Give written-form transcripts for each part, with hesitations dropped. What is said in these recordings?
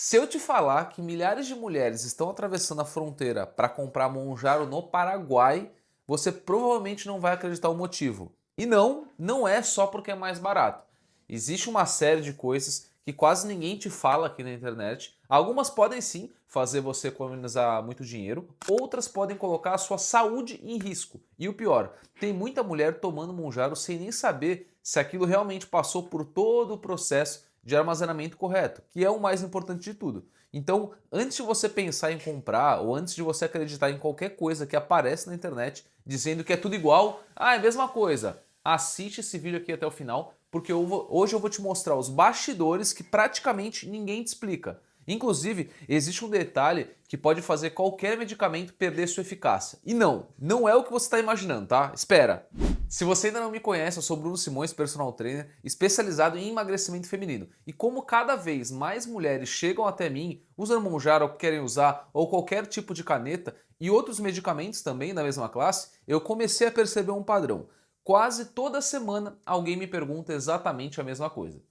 Se eu te falar que milhares de mulheres estão atravessando a fronteira para comprar Monjaro no Paraguai, você provavelmente não vai acreditar o motivo. E não é só porque é mais barato. Existe uma série de coisas que quase ninguém te fala aqui na internet. Algumas podem sim fazer você economizar muito dinheiro, outras podem colocar a sua saúde em risco. E o pior, tem muita mulher tomando Monjaro sem nem saber se aquilo realmente passou por todo o processo de armazenamento correto, que é o mais importante de tudo. Então, antes de você pensar em comprar ou antes de você acreditar em qualquer coisa que aparece na internet dizendo que é tudo igual, é a mesma coisa, assiste esse vídeo aqui até o final, porque hoje eu vou te mostrar os bastidores que praticamente ninguém te explica. Inclusive, existe um detalhe que pode fazer qualquer medicamento perder sua eficácia. E não é o que você está imaginando, tá? Espera! Se você ainda não me conhece, eu sou Bruno Simões, personal trainer, especializado em emagrecimento feminino. E como cada vez mais mulheres chegam até mim, usando Monjaro ou querem usar, ou qualquer tipo de caneta, e outros medicamentos também da mesma classe, eu comecei a perceber um padrão. Quase toda semana alguém me pergunta exatamente a mesma coisa.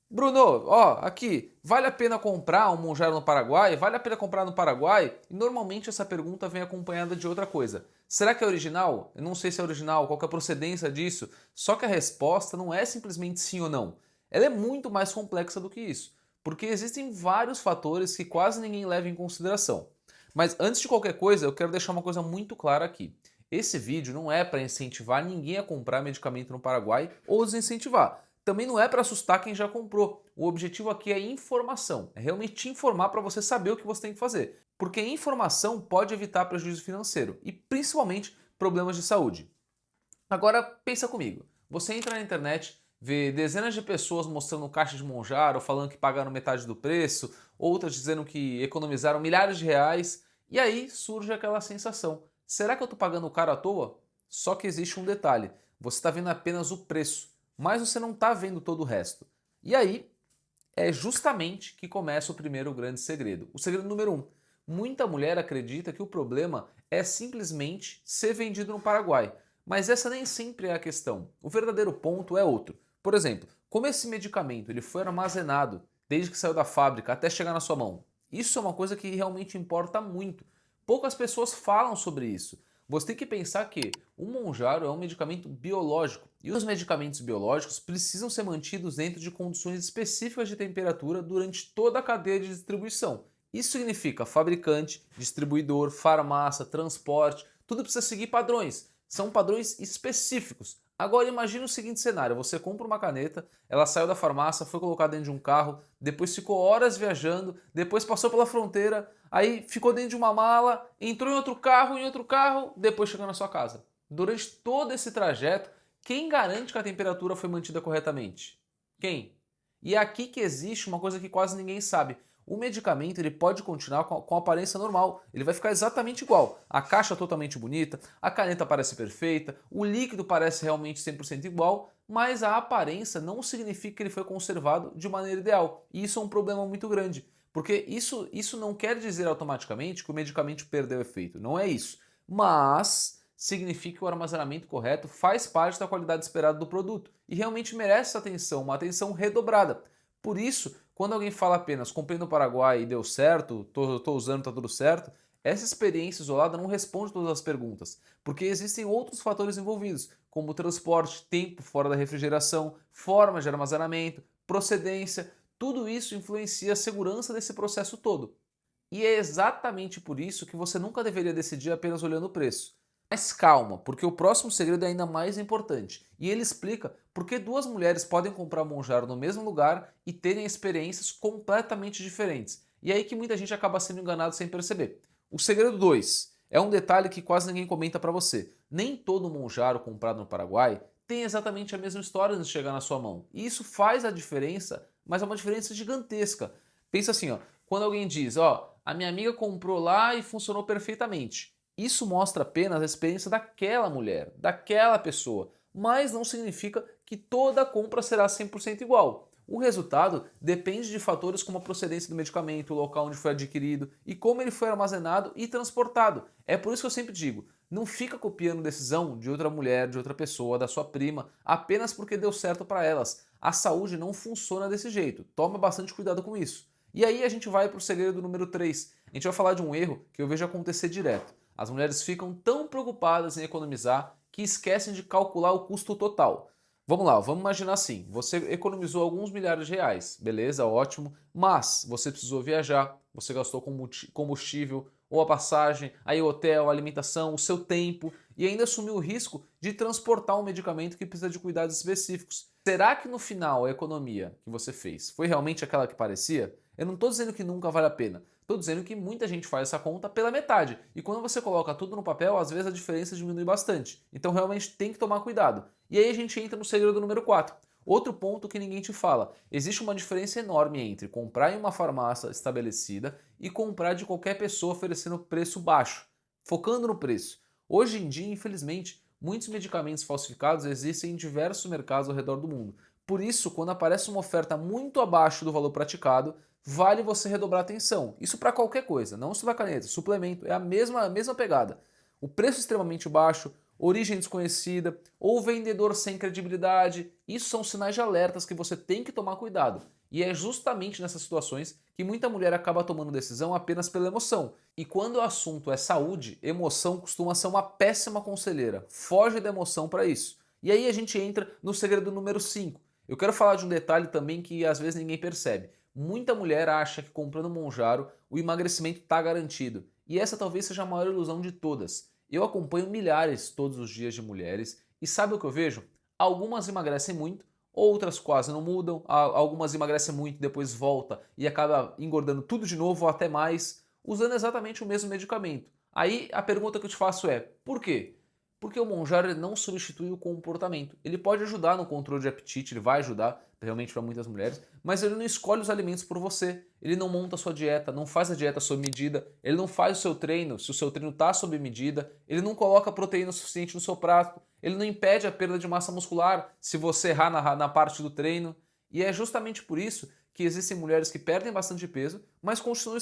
Bruno, ó, aqui, vale a pena comprar um Monjaro no Paraguai? Vale a pena comprar no Paraguai? E normalmente essa pergunta vem acompanhada de outra coisa. Será que é original? Eu não sei se é original, qual que é a procedência disso. Só que a resposta não é simplesmente sim ou não. Ela é muito mais complexa do que isso, porque existem vários fatores que quase ninguém leva em consideração. Mas antes de qualquer coisa, eu quero deixar uma coisa muito clara aqui. Esse vídeo não é para incentivar ninguém a comprar medicamento no Paraguai ou desincentivar. Também não é para assustar quem já comprou. O objetivo aqui é informação, é realmente te informar para você saber o que você tem que fazer. Porque informação pode evitar prejuízo financeiro e principalmente problemas de saúde. Agora pensa comigo, você entra na internet, vê dezenas de pessoas mostrando caixa de Monjaro, falando que pagaram metade do preço, outras dizendo que economizaram milhares de reais, e aí surge aquela sensação, será que eu estou pagando caro à toa? Só que existe um detalhe, você está vendo apenas o preço, mas você não está vendo todo o resto. E aí é justamente que começa o primeiro grande segredo. O segredo número um. Muita mulher acredita que o problema é simplesmente ser vendido no Paraguai. Mas essa nem sempre é a questão. O verdadeiro ponto é outro. Por exemplo, como esse medicamento ele foi armazenado desde que saiu da fábrica até chegar na sua mão. Isso é uma coisa que realmente importa muito. Poucas pessoas falam sobre isso. Você tem que pensar que o Monjaro é um medicamento biológico e os medicamentos biológicos precisam ser mantidos dentro de condições específicas de temperatura durante toda a cadeia de distribuição. Isso significa fabricante, distribuidor, farmácia, transporte, tudo precisa seguir padrões. São padrões específicos. Agora imagine o seguinte cenário, você compra uma caneta, ela saiu da farmácia, foi colocada dentro de um carro, depois ficou horas viajando, depois passou pela fronteira, aí ficou dentro de uma mala, entrou em outro carro, depois chegou na sua casa. Durante todo esse trajeto, quem garante que a temperatura foi mantida corretamente? Quem? E é aqui que existe uma coisa que quase ninguém sabe. O medicamento ele pode continuar com a aparência normal, ele vai ficar exatamente igual. A caixa totalmente bonita, a caneta parece perfeita, o líquido parece realmente 100% igual, mas a aparência não significa que ele foi conservado de maneira ideal. E isso é um problema muito grande, porque isso não quer dizer automaticamente que o medicamento perdeu efeito, não é isso. Mas significa que o armazenamento correto faz parte da qualidade esperada do produto e realmente merece atenção, uma atenção redobrada. Por isso, quando alguém fala apenas comprei no Paraguai e deu certo, tô usando, tá tudo certo, essa experiência isolada não responde todas as perguntas, porque existem outros fatores envolvidos, como transporte, tempo fora da refrigeração, forma de armazenamento, procedência, tudo isso influencia a segurança desse processo todo. E é exatamente por isso que você nunca deveria decidir apenas olhando o preço. Mas calma, porque o próximo segredo é ainda mais importante. E ele explica por que duas mulheres podem comprar Monjaro no mesmo lugar e terem experiências completamente diferentes. E é aí que muita gente acaba sendo enganado sem perceber. O segredo 2 é um detalhe que quase ninguém comenta para você. Nem todo Monjaro comprado no Paraguai tem exatamente a mesma história antes de chegar na sua mão. E isso faz a diferença, mas é uma diferença gigantesca. Pensa assim, ó, quando alguém diz, ó, a minha amiga comprou lá e funcionou perfeitamente. Isso mostra apenas a experiência daquela mulher, daquela pessoa, mas não significa que toda compra será 100% igual. O resultado depende de fatores como a procedência do medicamento, o local onde foi adquirido e como ele foi armazenado e transportado. É por isso que eu sempre digo, não fica copiando decisão de outra mulher, de outra pessoa, da sua prima, apenas porque deu certo para elas. A saúde não funciona desse jeito, toma bastante cuidado com isso. E aí a gente vai para o segredo número 3. A gente vai falar de um erro que eu vejo acontecer direto. As mulheres ficam tão preocupadas em economizar que esquecem de calcular o custo total. Vamos lá, vamos imaginar assim, você economizou alguns milhares de reais, beleza, ótimo, mas você precisou viajar, você gastou combustível, ou a passagem, aí o hotel, a alimentação, o seu tempo e ainda assumiu o risco de transportar um medicamento que precisa de cuidados específicos. Será que no final a economia que você fez foi realmente aquela que parecia? Eu não estou dizendo que nunca vale a pena, estou dizendo que muita gente faz essa conta pela metade e quando você coloca tudo no papel, às vezes a diferença diminui bastante. Então realmente tem que tomar cuidado. E aí a gente entra no segredo número 4. Outro ponto que ninguém te fala. Existe uma diferença enorme entre comprar em uma farmácia estabelecida e comprar de qualquer pessoa oferecendo preço baixo, focando no preço. Hoje em dia, infelizmente, muitos medicamentos falsificados existem em diversos mercados ao redor do mundo. Por isso, quando aparece uma oferta muito abaixo do valor praticado, vale você redobrar a atenção. Isso para qualquer coisa, não só da caneta, suplemento, é a mesma pegada. O preço extremamente baixo, origem desconhecida ou vendedor sem credibilidade, isso são sinais de alertas que você tem que tomar cuidado. E é justamente nessas situações que muita mulher acaba tomando decisão apenas pela emoção. E quando o assunto é saúde, emoção costuma ser uma péssima conselheira. Foge da emoção para isso. E aí a gente entra no segredo número 5. Eu quero falar de um detalhe também que às vezes ninguém percebe. Muita mulher acha que comprando Monjaro o emagrecimento está garantido. E essa talvez seja a maior ilusão de todas. Eu acompanho milhares todos os dias de mulheres e sabe o que eu vejo? Algumas emagrecem muito, outras quase não mudam, algumas emagrecem muito, depois volta e acaba engordando tudo de novo ou até mais, usando exatamente o mesmo medicamento. Aí a pergunta que eu te faço é, por quê? Porque o Monjaro não substitui o comportamento. Ele pode ajudar no controle de apetite, ele vai ajudar realmente para muitas mulheres, mas ele não escolhe os alimentos por você. Ele não monta a sua dieta, não faz a dieta sob medida, ele não faz o seu treino se o seu treino está sob medida, ele não coloca proteína suficiente no seu prato, ele não impede a perda de massa muscular se você errar na parte do treino. E é justamente por isso que existem mulheres que perdem bastante peso, mas continuam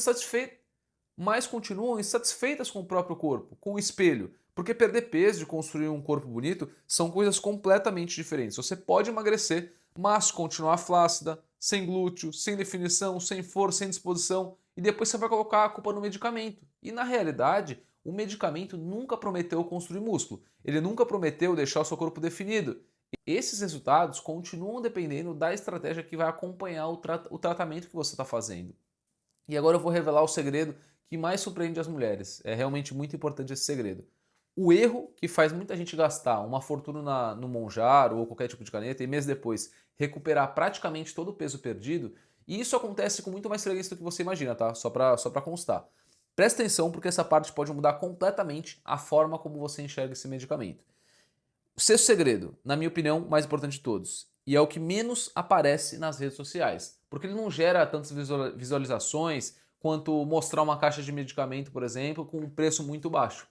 insatisfeitas com o próprio corpo, com o espelho. Porque perder peso e construir um corpo bonito são coisas completamente diferentes. Você pode emagrecer, mas continuar flácida, sem glúteo, sem definição, sem força, sem disposição, e depois você vai colocar a culpa no medicamento. E na realidade, o medicamento nunca prometeu construir músculo, ele nunca prometeu deixar o seu corpo definido. Esses resultados continuam dependendo da estratégia que vai acompanhar o tratamento que você está fazendo. E agora eu vou revelar o segredo que mais surpreende as mulheres. É realmente muito importante esse segredo. O erro que faz muita gente gastar uma fortuna no Monjaro ou qualquer tipo de caneta e meses depois recuperar praticamente todo o peso perdido, e isso acontece com muito mais frequência do que você imagina, tá? Só pra constar. Presta atenção porque essa parte pode mudar completamente a forma como você enxerga esse medicamento. O sexto segredo, na minha opinião, mais importante de todos, e é o que menos aparece nas redes sociais, porque ele não gera tantas visualizações quanto mostrar uma caixa de medicamento, por exemplo, com um preço muito baixo.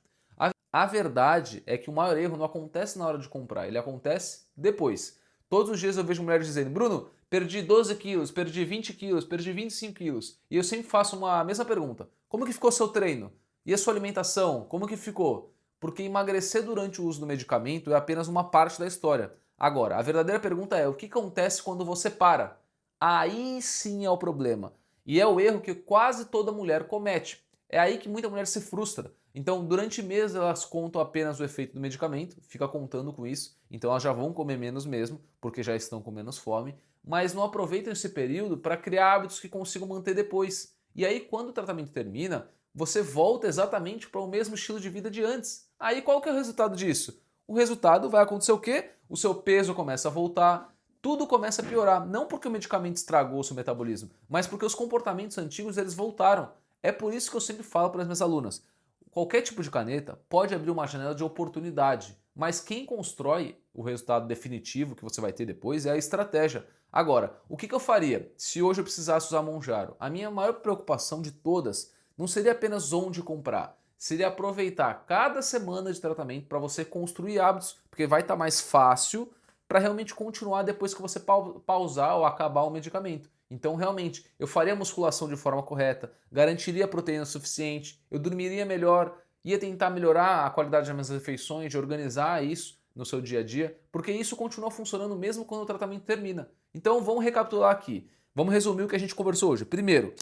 A verdade é que o maior erro não acontece na hora de comprar, ele acontece depois. Todos os dias eu vejo mulheres dizendo, Bruno, perdi 12 quilos, perdi 20 quilos, perdi 25 quilos. E eu sempre faço a mesma pergunta, como que ficou seu treino? E a sua alimentação, como que ficou? Porque emagrecer durante o uso do medicamento é apenas uma parte da história. Agora, a verdadeira pergunta é, o que acontece quando você para? Aí sim é o problema. E é o erro que quase toda mulher comete. É aí que muita mulher se frustra. Então, durante meses elas contam apenas o efeito do medicamento, fica contando com isso, então elas já vão comer menos mesmo, porque já estão com menos fome, mas não aproveitam esse período para criar hábitos que consigam manter depois. E aí, quando o tratamento termina, você volta exatamente para o mesmo estilo de vida de antes. Aí qual que é o resultado disso? O resultado vai acontecer o quê? O seu peso começa a voltar, tudo começa a piorar, não porque o medicamento estragou o seu metabolismo, mas porque os comportamentos antigos eles voltaram. É por isso que eu sempre falo para as minhas alunas, qualquer tipo de caneta pode abrir uma janela de oportunidade, mas quem constrói o resultado definitivo que você vai ter depois é a estratégia. Agora, o que eu faria se hoje eu precisasse usar Monjaro? A minha maior preocupação de todas não seria apenas onde comprar, seria aproveitar cada semana de tratamento para você construir hábitos, porque vai estar mais fácil para realmente continuar depois que você pausar ou acabar o medicamento. Então, realmente, eu faria a musculação de forma correta, garantiria proteína suficiente, eu dormiria melhor, ia tentar melhorar a qualidade das minhas refeições, de organizar isso no seu dia a dia, porque isso continua funcionando mesmo quando o tratamento termina. Então, vamos recapitular aqui. Vamos resumir o que a gente conversou hoje. Primeiro,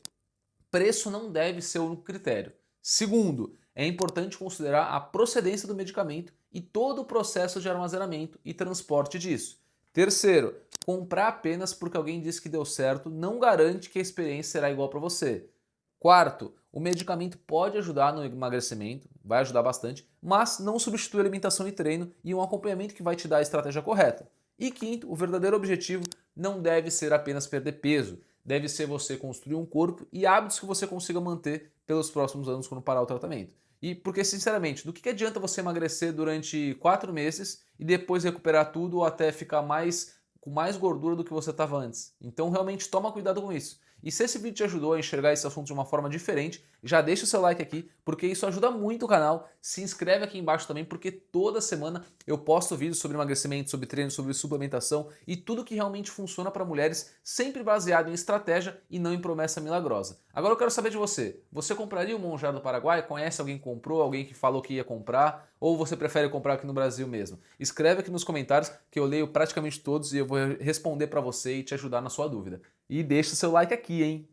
preço não deve ser o único critério. Segundo, é importante considerar a procedência do medicamento e todo o processo de armazenamento e transporte disso. Terceiro, comprar apenas porque alguém disse que deu certo não garante que a experiência será igual para você. Quarto, o medicamento pode ajudar no emagrecimento, vai ajudar bastante, mas não substitui alimentação e treino e um acompanhamento que vai te dar a estratégia correta. E quinto, o verdadeiro objetivo não deve ser apenas perder peso, deve ser você construir um corpo e hábitos que você consiga manter pelos próximos anos quando parar o tratamento. E porque, sinceramente, do que adianta você emagrecer durante 4 meses e depois recuperar tudo ou até ficar com mais gordura do que você estava antes? Então, realmente, toma cuidado com isso. E se esse vídeo te ajudou a enxergar esse assunto de uma forma diferente, já deixa o seu like aqui, porque isso ajuda muito o canal. Se inscreve aqui embaixo também, porque toda semana eu posto vídeos sobre emagrecimento, sobre treino, sobre suplementação e tudo que realmente funciona para mulheres, sempre baseado em estratégia e não em promessa milagrosa. Agora eu quero saber de você. Você compraria o Monjaro do Paraguai? Conhece alguém que comprou? Alguém que falou que ia comprar? Ou você prefere comprar aqui no Brasil mesmo? Escreve aqui nos comentários que eu leio praticamente todos e eu vou responder para você e te ajudar na sua dúvida. E deixa o seu like aqui, hein?